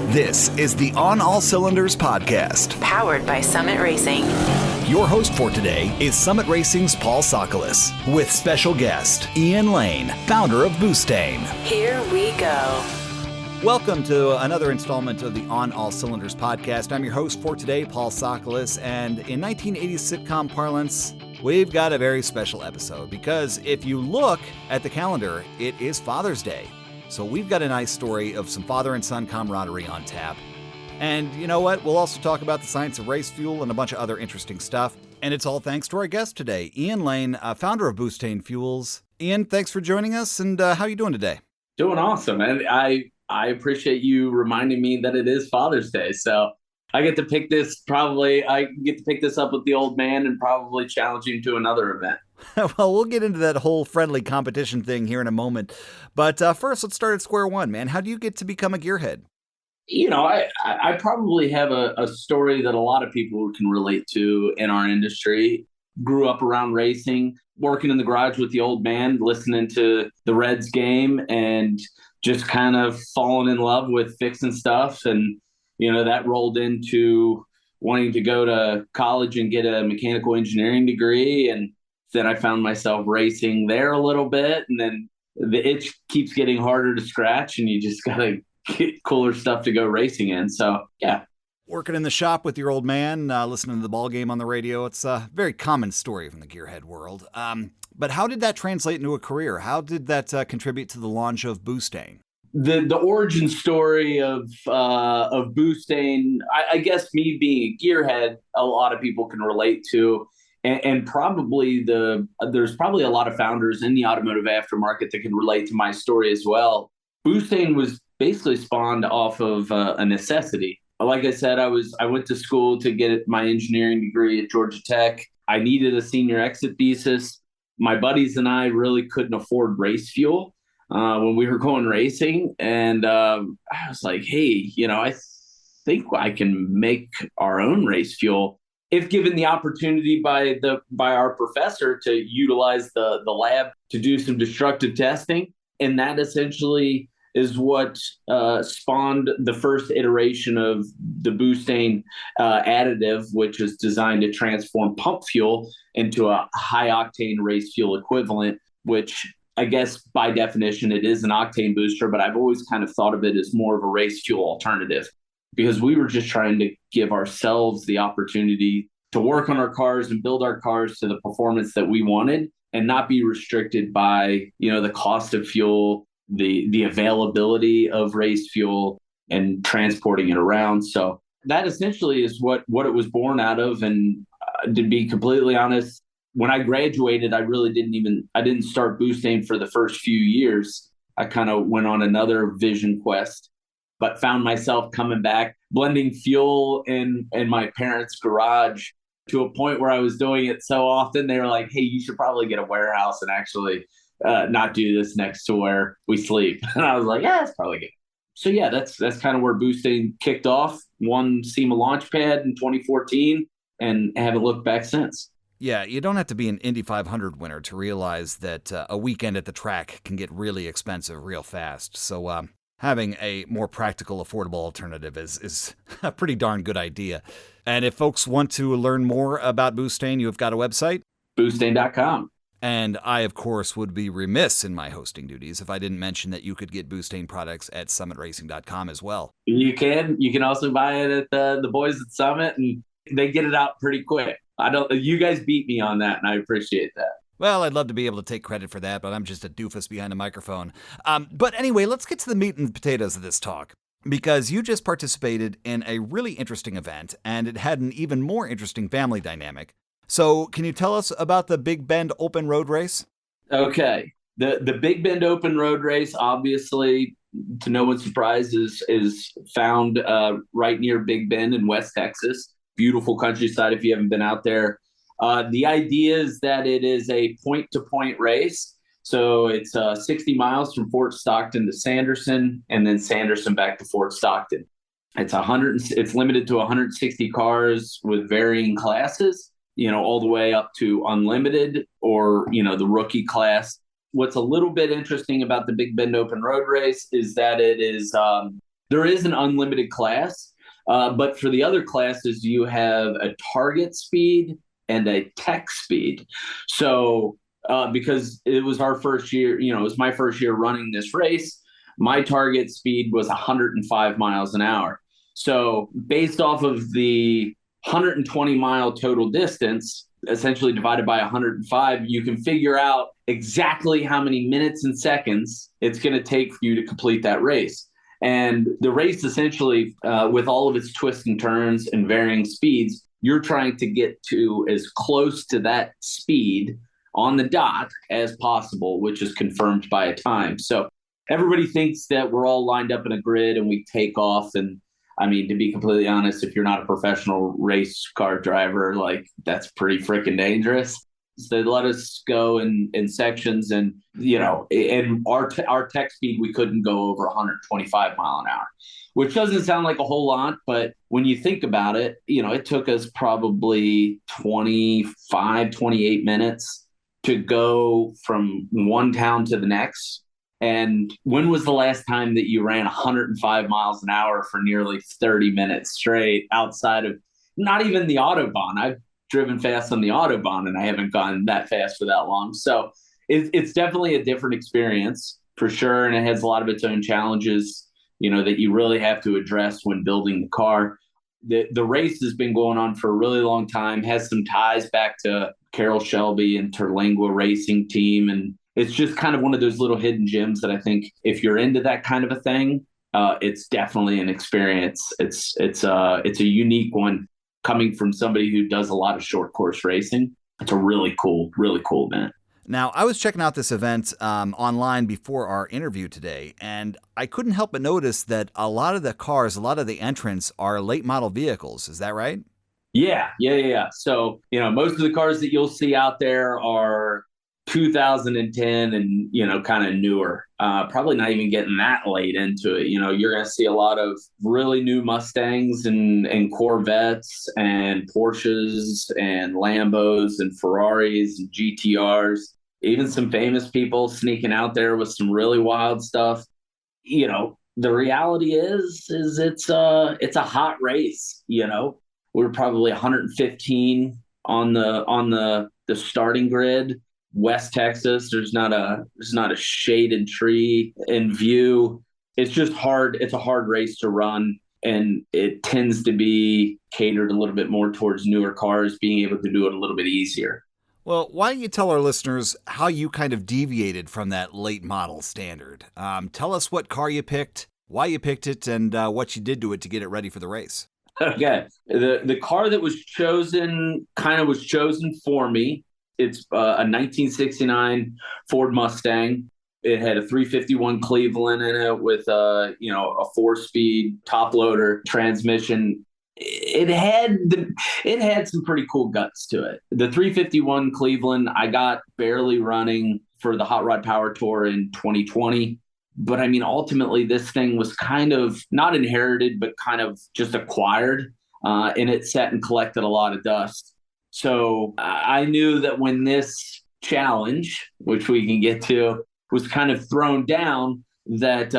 This is the On All Cylinders podcast, powered by Summit Racing. Your host for today is Summit Racing's Paul Sokolis, with special guest Ian Lehn, founder of BOOSTane. Here we go. Welcome to another installment of the On All Cylinders podcast. I'm your host for today, Paul Sokolis, and in 1980s sitcom parlance, we've got a very special episode because if you look at the calendar, it is Father's Day. So we've got a nice story of some father and son camaraderie on tap. And you know what? We'll also talk about the science of race fuel and a bunch of other interesting stuff. And it's all thanks to our guest today, Ian Lehn, founder of BOOSTane Fuels. Ian, thanks for joining us. And how are you doing today? Doing awesome. And I appreciate you reminding me that it is Father's Day. So I get to pick this up with the old man and probably challenge him to another event. Well, we'll get into that whole friendly competition thing here in a moment. But first, let's start at square one, man. How do you get to become a gearhead? You know, I probably have a story that a lot of people can relate to in our industry. Grew up around racing, working in the garage with the old man, listening to the Reds game, and just kind of falling in love with fixing stuff. And, you know, that rolled into wanting to go to college and get a mechanical engineering degree. And then I found myself racing there a little bit. And then the itch keeps getting harder to scratch, and you just got to get cooler stuff to go racing in. So, yeah. Working in the shop with your old man, listening to the ball game on the radio. It's a very common story from the gearhead world. But how did that translate into a career? How did that contribute to the launch of BOOSTane? The origin story of BOOSTane, I guess me being a gearhead, a lot of people can relate to. And probably there's probably a lot of founders in the automotive aftermarket that can relate to my story as well. BOOSTane was basically spawned off of a necessity. Like I said, I went to school to get my engineering degree at Georgia Tech. I needed a senior exit thesis. My buddies and I really couldn't afford race fuel when we were going racing. And I was like, hey, you know, I think I can make our own race fuel if given the opportunity by our professor to utilize the lab to do some destructive testing. And that essentially is what spawned the first iteration of the BOOSTane additive, which is designed to transform pump fuel into a high octane race fuel equivalent, which I guess by definition it is an octane booster, but I've always kind of thought of it as more of a race fuel alternative because we were just trying to give ourselves the opportunity to work on our cars and build our cars to the performance that we wanted and not be restricted by, you know, the cost of fuel, the availability of race fuel and transporting it around. So that essentially is what it was born out of. And to be completely honest, when I graduated, I didn't start BOOSTane for the first few years. I kind of went on another vision quest, but found myself coming back, blending fuel in my parents' garage to a point where I was doing it so often. They were like, hey, you should probably get a warehouse and actually not do this next to where we sleep. And I was like, yeah, that's probably good. So yeah, that's kind of where BOOSTane kicked off. Won SEMA Launchpad in 2014 and haven't looked back since. Yeah, you don't have to be an Indy 500 winner to realize that a weekend at the track can get really expensive real fast. So having a more practical, affordable alternative is a pretty darn good idea. And if folks want to learn more about BOOSTane, you've got a website? BOOSTane.com. And I, of course, would be remiss in my hosting duties if I didn't mention that you could get BOOSTane products at summitracing.com as well. You can also buy it at the boys at Summit, and they get it out pretty quick. You guys beat me on that, and I appreciate that. Well, I'd love to be able to take credit for that, but I'm just a doofus behind a microphone. But anyway, let's get to the meat and potatoes of this talk, because you just participated in a really interesting event, and it had an even more interesting family dynamic. So can you tell us about the Big Bend Open Road Race? Okay. The Big Bend Open Road Race, obviously, to no one's surprise, is found right near Big Bend in West Texas. Beautiful countryside if you haven't been out there. The idea is that it is a point-to-point race. So it's 60 miles from Fort Stockton to Sanderson, and then Sanderson back to Fort Stockton. It's limited to 160 cars with varying classes, you know, all the way up to unlimited or, you know, the rookie class. What's a little bit interesting about the Big Bend Open Road Race is that it is There is an unlimited class, but for the other classes, you have a target speed and a tech speed. So because it was our first year, it was my first year running this race, my target speed was 105 miles an hour. So based off of the 120-mile total distance, essentially divided by 105, you can figure out exactly how many minutes and seconds it's going to take for you to complete that race. And the race essentially, with all of its twists and turns and varying speeds, you're trying to get to as close to that speed on the dot as possible, which is confirmed by a time. So everybody thinks that we're all lined up in a grid and we take off. And I mean, to be completely honest, if you're not a professional race car driver, like that's pretty freaking dangerous. So they let us go in sections, and and our tech speed, we couldn't go over 125 mile an hour, which doesn't sound like a whole lot, but when you think about it, it took us probably 25, 28 minutes to go from one town to the next. And when was the last time that you ran 105 miles an hour for nearly 30 minutes straight outside of not even the Autobahn? I've driven fast on the Autobahn and I haven't gone that fast for that long. So it's definitely a different experience for sure. And it has a lot of its own challenges, that you really have to address when building the car. The race has been going on for a really long time, has some ties back to Carroll Shelby and Terlingua Racing Team. And it's just kind of one of those little hidden gems that I think if you're into that kind of a thing, it's definitely an experience. It's a unique one coming from somebody who does a lot of short course racing. It's a really cool event. Now, I was checking out this event online before our interview today, and I couldn't help but notice that a lot of the cars, a lot of the entrants are late model vehicles. Is that right? Yeah. So, most of the cars that you'll see out there are 2010 and, kind of newer, probably not even getting that late into it. You're going to see a lot of really new Mustangs and Corvettes and Porsches and Lambos and Ferraris and GTRs, even some famous people sneaking out there with some really wild stuff. The reality is it's a hot race. We're probably 115 on the starting grid. West Texas, there's not a shaded tree in view. It's just hard. It's a hard race to run, and it tends to be catered a little bit more towards newer cars being able to do it a little bit easier. Well, why don't you tell our listeners how you kind of deviated from that late model standard? Tell us what car you picked, why you picked it, and what you did to it to get it ready for the race. Okay. The car that was chosen was chosen for me. It's a 1969 Ford Mustang. It had a 351 Cleveland in it with a 4-speed top loader transmission. It had some pretty cool guts to it. The 351 Cleveland I got barely running for the Hot Rod Power Tour in 2020. But I mean, ultimately, this thing was kind of not inherited, but kind of just acquired, and it sat and collected a lot of dust. So I knew that when this challenge, which we can get to, was kind of thrown down, that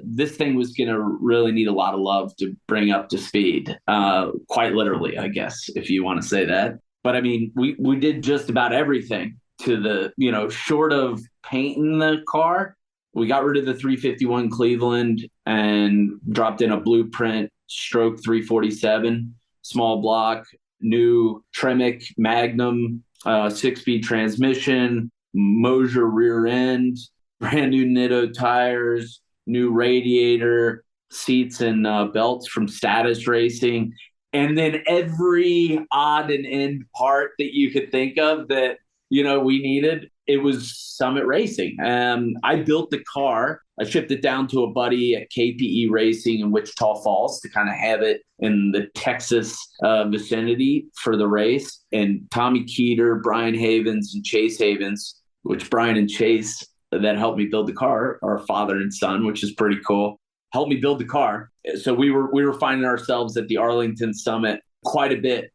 this thing was going to really need a lot of love to bring up to speed, quite literally, I guess, if you want to say that. But I mean, we did just about everything to the, short of painting the car. We got rid of the 351 Cleveland and dropped in a blueprint stroke 347, small block, new Tremec Magnum, 6-speed transmission, Mosier rear end, brand new Nitto tires, new radiator, seats and belts from Status Racing, and then every odd and end part that you could think of that, we needed. It was Summit Racing. I built the car. I shipped it down to a buddy at KPE Racing in Wichita Falls to kind of have it in the Texas vicinity for the race. And Tommy Keeter, Brian Havens, and Chase Havens, which Brian and Chase that helped me build the car are father and son, which is pretty cool, helped me build the car. So we were finding ourselves at the Arlington Summit quite a bit.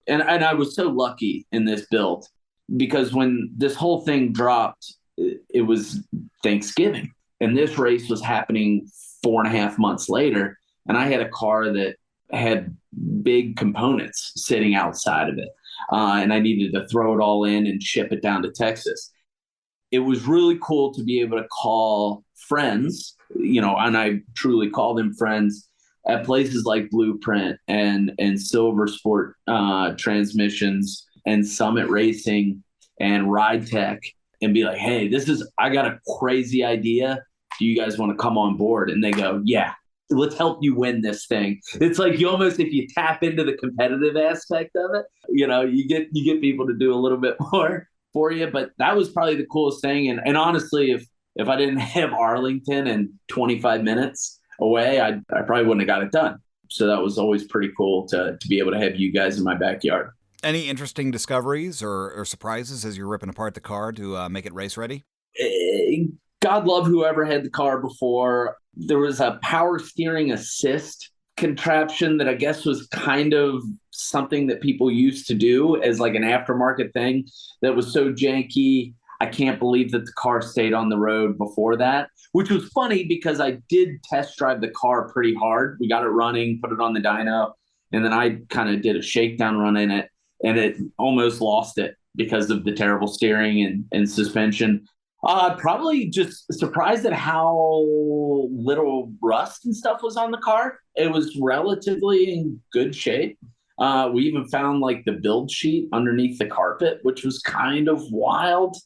And I was so lucky in this build, because when this whole thing dropped, it was Thanksgiving. And this race was happening 4.5 months later. and I had a car that had big components sitting outside of it. And I needed to throw it all in and ship it down to Texas. It was really cool to be able to call friends, and I truly call them friends at places like Blueprint and Silver Sport Transmissions and Summit Racing and Ride Tech and be like, hey, I got a crazy idea. Do you guys want to come on board? And they go, yeah, let's help you win this thing. It's like you almost, if you tap into the competitive aspect of it, you get people to do a little bit more for you. But that was probably the coolest thing. And honestly, if I didn't have Arlington and 25 minutes away, I probably wouldn't have got it done. So that was always pretty cool to be able to have you guys in my backyard. Any interesting discoveries or surprises as you're ripping apart the car to make it race ready? God love whoever had the car before. There was a power steering assist contraption that I guess was kind of something that people used to do as like an aftermarket thing that was so janky. I can't believe that the car stayed on the road before that, which was funny because I did test drive the car pretty hard. We got it running, put it on the dyno, and then I kind of did a shakedown run in it, and it almost lost it because of the terrible steering and suspension. Probably just surprised at how little rust and stuff was on the car. It was relatively in good shape. We even found like the build sheet underneath the carpet, which was kind of wild.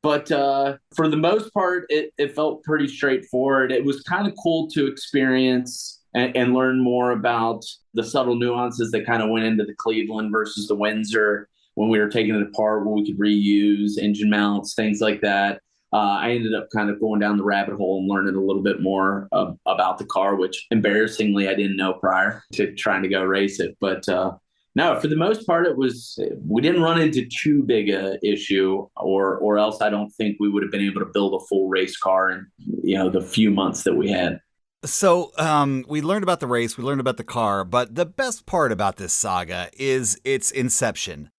But for the most part, it felt pretty straightforward. It was kind of cool to experience and learn more about the subtle nuances that kind of went into the Cleveland versus the Windsor when we were taking it apart, where we could reuse engine mounts, things like that. I ended up kind of going down the rabbit hole and learning a little bit more about the car, which embarrassingly I didn't know prior to trying to go race it. But no, for the most part, we didn't run into too big a issue, or else I don't think we would have been able to build a full race car in the few months that we had. So we learned about the race, we learned about the car, but the best part about this saga is its inception.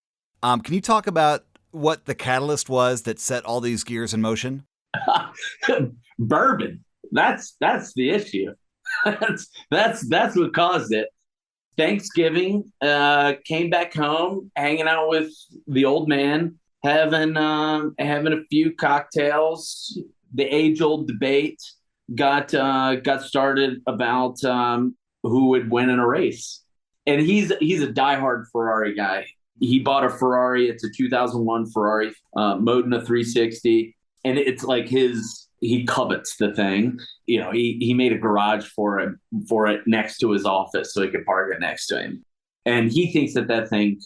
Can you talk about what the catalyst was that set all these gears in motion? Bourbon. That's the issue. that's what caused it. Thanksgiving, came back home, hanging out with the old man, having a few cocktails. The age-old debate got started about who would win in a race, and he's a diehard Ferrari guy. He bought a Ferrari. It's a 2001 Ferrari Modena 360, and it's like he covets the thing. He made a garage for it next to his office so he could park it next to him. And he thinks that thing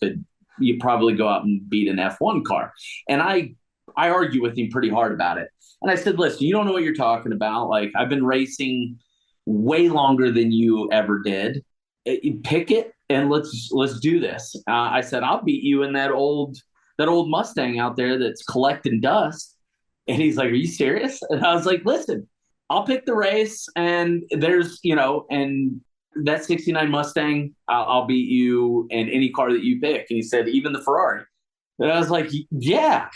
you probably go out and beat an F1 car. And I argue with him pretty hard about it. And I said, listen, you don't know what you're talking about. Like, I've been racing way longer than you ever did. Pick it and let's do this. I said, I'll beat you in that old Mustang out there that's collecting dust. And he's like, are you serious? And I was like, listen, I'll pick the race, and there's, and that 69 Mustang, I'll beat you in any car that you pick. And he said, even the Ferrari. And I was like, yeah,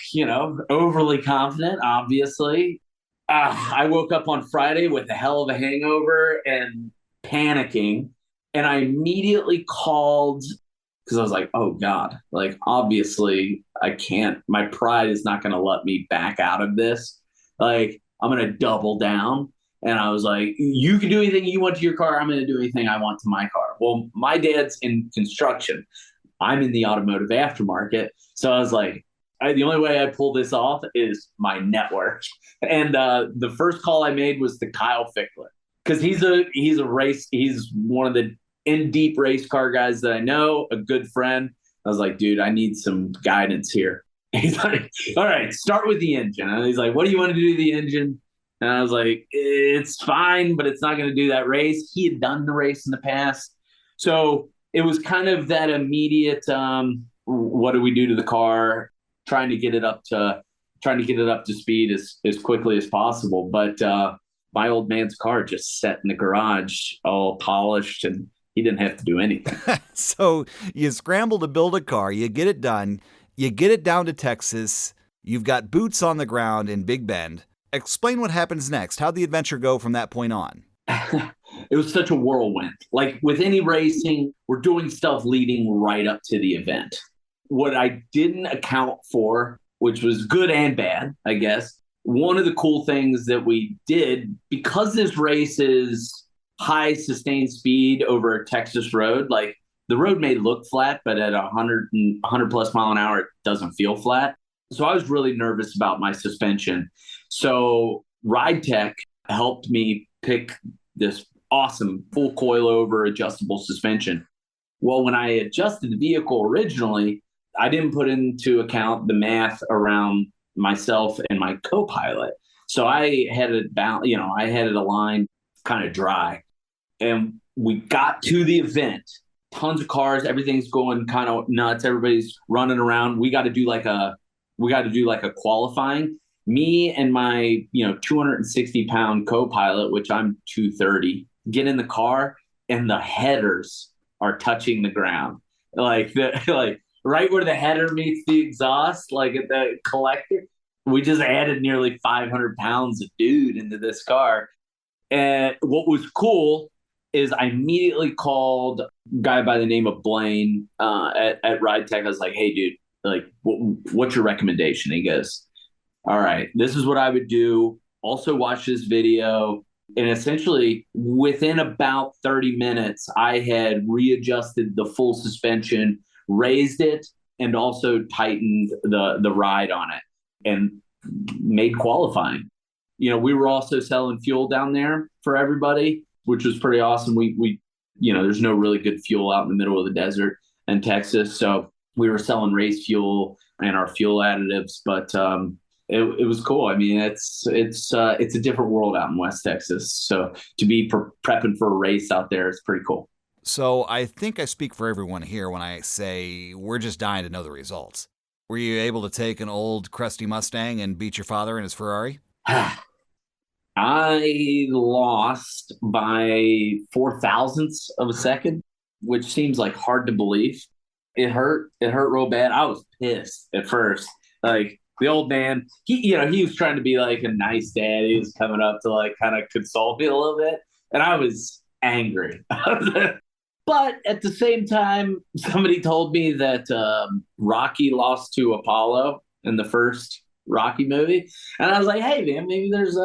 overly confident, obviously. I woke up on Friday with a hell of a hangover and panicking. And I immediately called, because I was like, oh God, like, obviously I can't, my pride is not going to let me back out of this. Like, I'm going to double down. And I was like, you can do anything you want to your car. I'm going to do anything I want to my car. Well, my dad's in construction. I'm in the automotive aftermarket. So I was like, the only way I pull this off is my network. And the first call I made was to Kyle Fickler, because he's one of the in-deep race car guys that I know, a good friend. I was like, dude, I need some guidance here. He's like, all right, start with the engine. And he's like, what do you want to do to the engine? And I was like, it's fine, but it's not going to do that race. He had done the race in the past. So it was kind of that immediate, what do we do to the car? Trying to get it up to speed as quickly as possible. But my old man's car just sat in the garage, all polished, and he didn't have to do anything. So you scramble to build a car, you get it done, you get it down to Texas, you've got boots on the ground in Big Bend. Explain what happens next. How'd the adventure go from that point on? It was such a whirlwind. Like with any racing, we're doing stuff leading right up to the event. What I didn't account for, which was good and bad, I guess, one of the cool things that we did, because this race is high sustained speed over a Texas road, like the road may look flat, but at 100 plus mile an hour, it doesn't feel flat. So I was really nervous about my suspension. So Ride Tech helped me pick this awesome full coilover adjustable suspension. Well, when I adjusted the vehicle originally, I didn't put into account the math around myself and my co-pilot. So I had it I had it aligned kind of dry. And we got to the event, tons of cars, everything's going kind of nuts, everybody's running around. We got to do like a qualifying. Me and my 260-pound co-pilot, which I'm 230, get in the car and the headers are touching the ground, like right where the header meets the exhaust, like at the collector. We just added nearly 500 pounds of dude into this car. And what was cool is I immediately called a guy by the name of Blaine at Ride Tech. I was like, hey, dude, like, what's your recommendation? He goes, all right, this is what I would do. Also watch this video. And essentially within about 30 minutes, I had readjusted the full suspension, raised it, and also tightened the ride on it and made qualifying. We were also selling fuel down there for everybody, which was pretty awesome. We there's no really good fuel out in the middle of the desert in Texas. So we were selling race fuel and our fuel additives, but it was cool. I mean, it's a different world out in West Texas. So to be prepping for a race out there, it's pretty cool. So I think I speak for everyone here when I say we're just dying to know the results. Were you able to take an old crusty Mustang and beat your father in his Ferrari? I lost by 0.004 of a second, which seems like hard to believe. It hurt. It hurt real bad. I was pissed at first. Like the old man, he was trying to be like a nice dad. He was coming up to like kind of console me a little bit. And I was angry. But at the same time, somebody told me that Rocky lost to Apollo in the first Rocky movie, and I was like, "Hey, man, maybe there's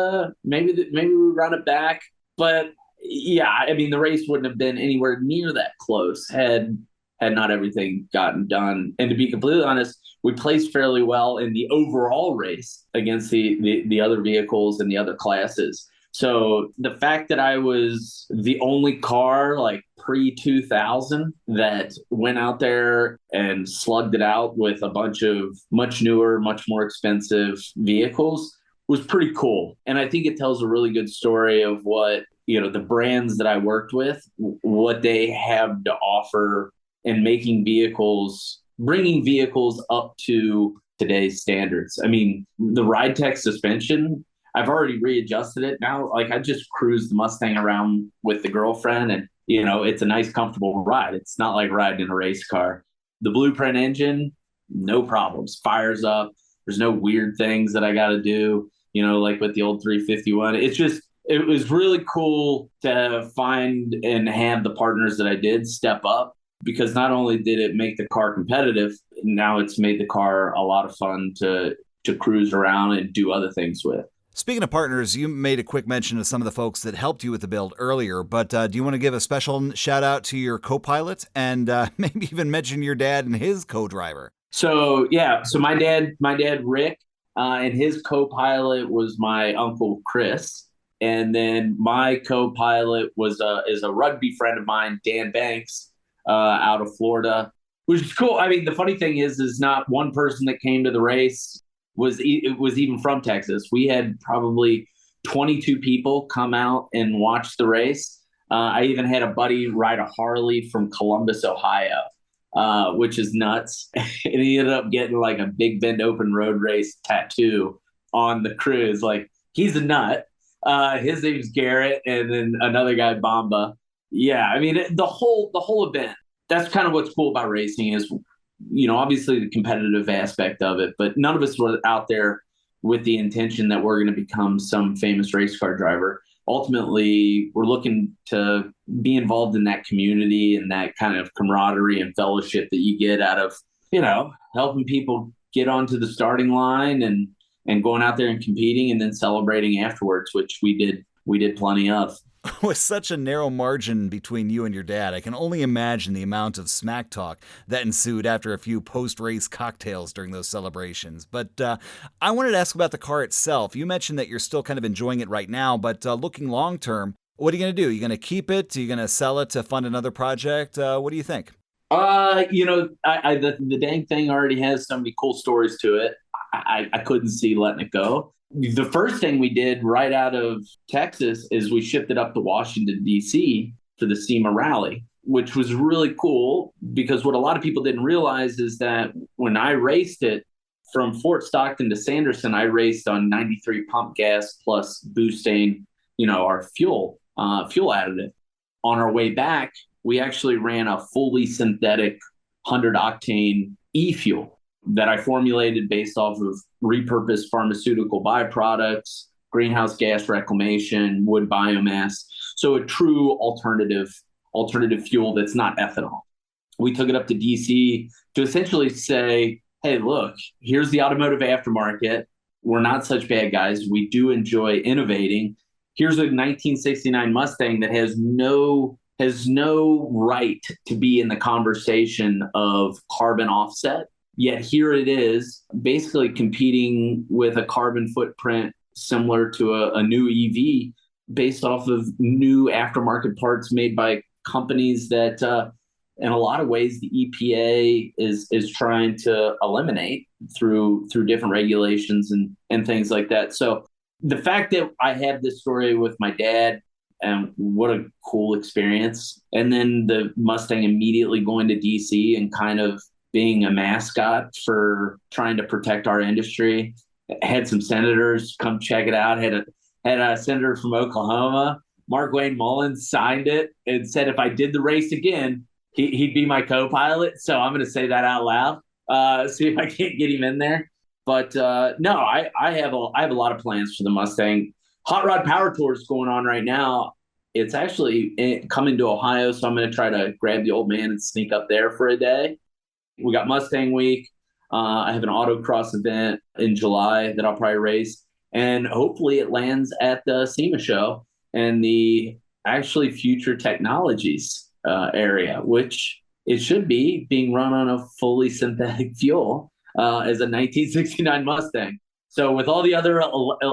maybe we run it back." But yeah, I mean, the race wouldn't have been anywhere near that close had not everything gotten done. And to be completely honest, we placed fairly well in the overall race against the other vehicles and the other classes. So the fact that I was the only car like pre-2000 that went out there and slugged it out with a bunch of much newer, much more expensive vehicles was pretty cool. And I think it tells a really good story of what, the brands that I worked with, what they have to offer in making vehicles, bringing vehicles up to today's standards. I mean, the Ride Tech suspension, I've already readjusted it now. Like I just cruise the Mustang around with the girlfriend and, it's a nice, comfortable ride. It's not like riding in a race car. The Blueprint engine, no problems. Fires up. There's no weird things that I got to do, like with the old 351. It was really cool to find and have the partners that I did step up, because not only did it make the car competitive, now it's made the car a lot of fun to cruise around and do other things with. Speaking of partners, you made a quick mention of some of the folks that helped you with the build earlier, but do you want to give a special shout out to your co-pilot and maybe even mention your dad and his co-driver? So my dad Rick, and his co-pilot was my uncle Chris, and then my co-pilot is a rugby friend of mine, Dan Banks, out of Florida, which is cool. I mean, the funny thing is not one person that came to the race was even from Texas. We had probably 22 people come out and watch the race. I even had a buddy ride a Harley from Columbus, Ohio, which is nuts. And he ended up getting like a Big Bend Open Road Race tattoo on the cruise. Like, he's a nut. His name's Garrett, and then another guy, Bamba. Yeah, I mean, the whole event. That's kind of what's cool about racing is, obviously the competitive aspect of it, but none of us were out there with the intention that we're going to become some famous race car driver. ultimately we're looking to be involved in that community and that kind of camaraderie and fellowship that you get out of, helping people get onto the starting line and going out there and competing and then celebrating afterwards, which we did plenty of. With such a narrow margin between you and your dad, I can only imagine the amount of smack talk that ensued after a few post-race cocktails during those celebrations. But I wanted to ask about the car itself. You mentioned that you're still kind of enjoying it right now, but looking long-term, what are you going to do? Are you going to keep it? Are you going to sell it to fund another project? What do you think? The dang thing already has so many cool stories to it. I couldn't see letting it go. The first thing we did right out of Texas is we shipped it up to Washington, D.C. for the SEMA rally, which was really cool because what a lot of people didn't realize is that when I raced it from Fort Stockton to Sanderson, I raced on 93 pump gas plus BOOSTane, our fuel additive. On our way back, we actually ran a fully synthetic 100 octane e-fuel that I formulated based off of repurposed pharmaceutical byproducts, greenhouse gas reclamation, wood biomass. So a true alternative fuel that's not ethanol. We took it up to DC to essentially say, hey, look, here's the automotive aftermarket. We're not such bad guys. We do enjoy innovating. Here's a 1969 Mustang that has no right to be in the conversation of carbon offset. Yet here it is, basically competing with a carbon footprint similar to a new EV based off of new aftermarket parts made by companies that, in a lot of ways, the EPA is trying to eliminate through different regulations and things like that. So the fact that I had this story with my dad, and what a cool experience. And then the Mustang immediately going to DC and kind of being a mascot for trying to protect our industry. Had some senators come check it out. Had a senator from Oklahoma, Mark Wayne Mullins, signed it and said if I did the race again, he'd be my co-pilot. So I'm going to say that out loud. See if I can't get him in there. But no, I have a lot of plans for the Mustang. Hot Rod Power Tour is going on right now. It's actually coming to Ohio, so I'm going to try to grab the old man and sneak up there for a day. We got Mustang Week. I have an autocross event in July that I'll probably race. And hopefully it lands at the SEMA show and the actually future technologies area, which it should be being run on a fully synthetic fuel as a 1969 Mustang. So with all the other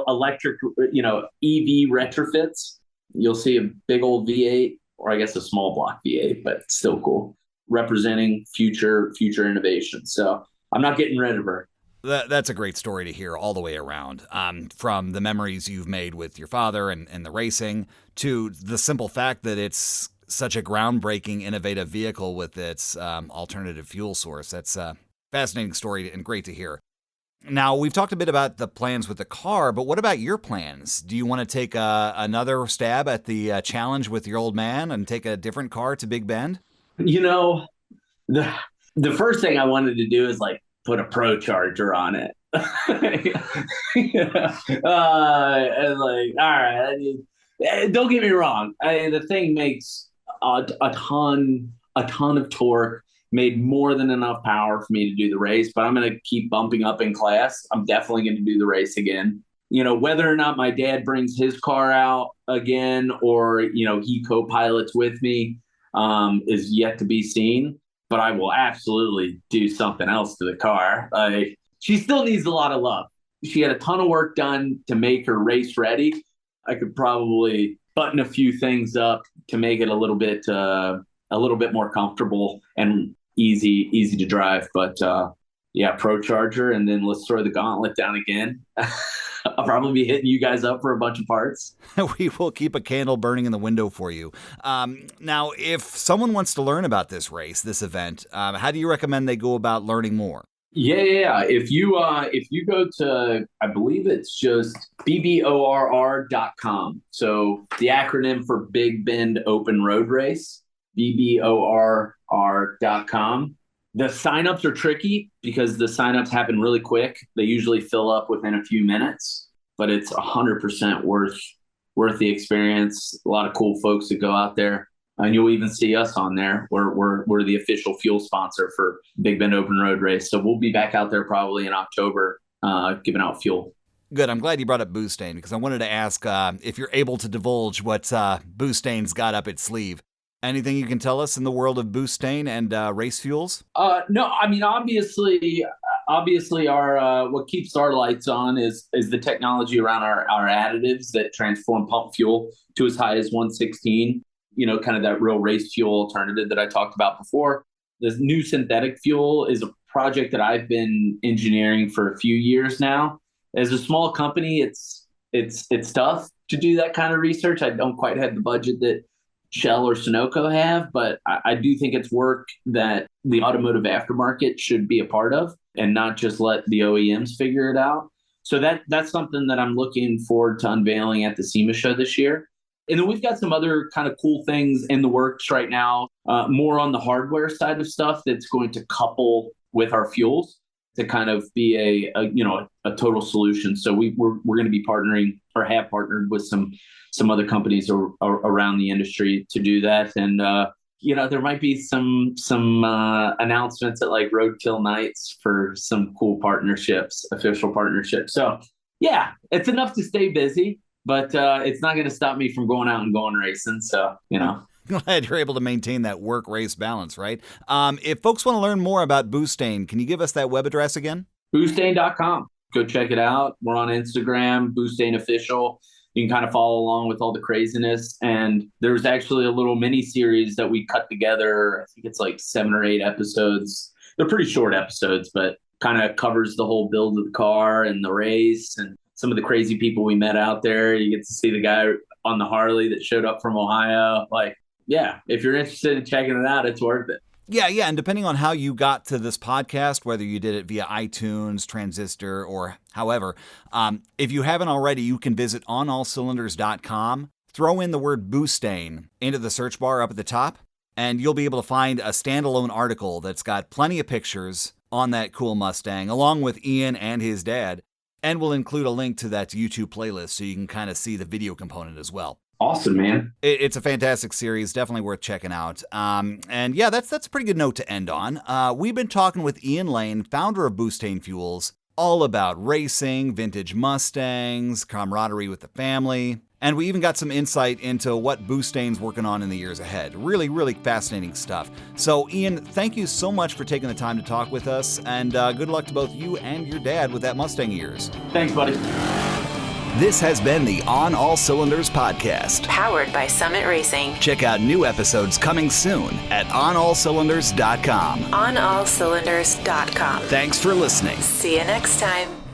electric, EV retrofits, you'll see a big old V8, or I guess a small block V8, but still cool, representing future innovation. So I'm not getting rid of her. That's a great story to hear all the way around, from the memories you've made with your father and the racing to the simple fact that it's such a groundbreaking, innovative vehicle with its alternative fuel source. That's a fascinating story and great to hear. Now, we've talked a bit about the plans with the car, but what about your plans? Do you want to take another stab at the challenge with your old man and take a different car to Big Bend? The first thing I wanted to do is put a Pro Charger on it. All right. Don't get me wrong. The thing makes a ton of torque. Made more than enough power for me to do the race, but I'm going to keep bumping up in class. I'm definitely going to do the race again. Whether or not my dad brings his car out again or, he co-pilots with me is yet to be seen, but I will absolutely do something else to the car. She still needs a lot of love. She had a ton of work done to make her race ready. I could probably button a few things up to make it a little bit more comfortable and easy to drive. But Pro Charger, and then let's throw the gauntlet down again. I'll probably be hitting you guys up for a bunch of parts. We will keep a candle burning in the window for you. Now, if someone wants to learn about this race, this event, how do you recommend they go about learning more? Yeah. If you go to, I believe it's just BBORR.com. So the acronym for Big Bend Open Road Race. BBORR.com. The signups are tricky because the signups happen really quick. They usually fill up within a few minutes, but it's 100% worth worth the experience. A lot of cool folks that go out there. And you'll even see us on there. We're the official fuel sponsor for Big Bend Open Road Race. So we'll be back out there probably in October giving out fuel. Good. I'm glad you brought up BOOSTane because I wanted to ask if you're able to divulge what BOOSTane's got up its sleeve. Anything you can tell us in the world of BOOSTane and race fuels? No, I mean, obviously our what keeps our lights on is the technology around our additives that transform pump fuel to as high as 116, kind of that real race fuel alternative that I talked about before. This new synthetic fuel is a project that I've been engineering for a few years now. As a small company, it's tough to do that kind of research. I don't quite have the budget that Shell or Sunoco have, but I do think it's work that the automotive aftermarket should be a part of and not just let the OEMs figure it out. So that's something that I'm looking forward to unveiling at the SEMA show this year. And then we've got some other kind of cool things in the works right now, more on the hardware side of stuff that's going to couple with our fuels to kind of be a total solution. So we're going to be partnering or have partnered with some other companies around the industry to do that. And there might be some announcements at like Roadkill Nights for some cool partnerships, official partnerships. So yeah, it's enough to stay busy, but it's not going to stop me from going out and going racing. So, Glad you're able to maintain that work-race balance, right? If folks want to learn more about BOOSTane, can you give us that web address again? BOOSTane.com. Go check it out. We're on Instagram, BOOSTane Official. You can kind of follow along with all the craziness. And there's actually a little mini series that we cut together. I think it's like 7 or 8 episodes. They're pretty short episodes, but kind of covers the whole build of the car and the race and some of the crazy people we met out there. You get to see the guy on the Harley that showed up from Ohio. Yeah, if you're interested in checking it out, it's worth it. Yeah, and depending on how you got to this podcast, whether you did it via iTunes, Transistor, or however, if you haven't already, you can visit OnAllCylinders.com, throw in the word BOOSTane into the search bar up at the top, and you'll be able to find a standalone article that's got plenty of pictures on that cool Mustang, along with Ian and his dad, and we'll include a link to that YouTube playlist so you can kind of see the video component as well. Awesome, man. It's a fantastic series, definitely worth checking out. And yeah, that's a pretty good note to end on. We've been talking with Ian Lehn, founder of BOOSTane Fuels, all about racing, vintage Mustangs, camaraderie with the family, and we even got some insight into what BOOSTane's working on in the years ahead. Really, really fascinating stuff. So, Ian, thank you so much for taking the time to talk with us, and good luck to both you and your dad with that Mustang of yours. Thanks, buddy. This has been the On All Cylinders podcast. Powered by Summit Racing. Check out new episodes coming soon at OnAllCylinders.com. OnAllCylinders.com. Thanks for listening. See you next time.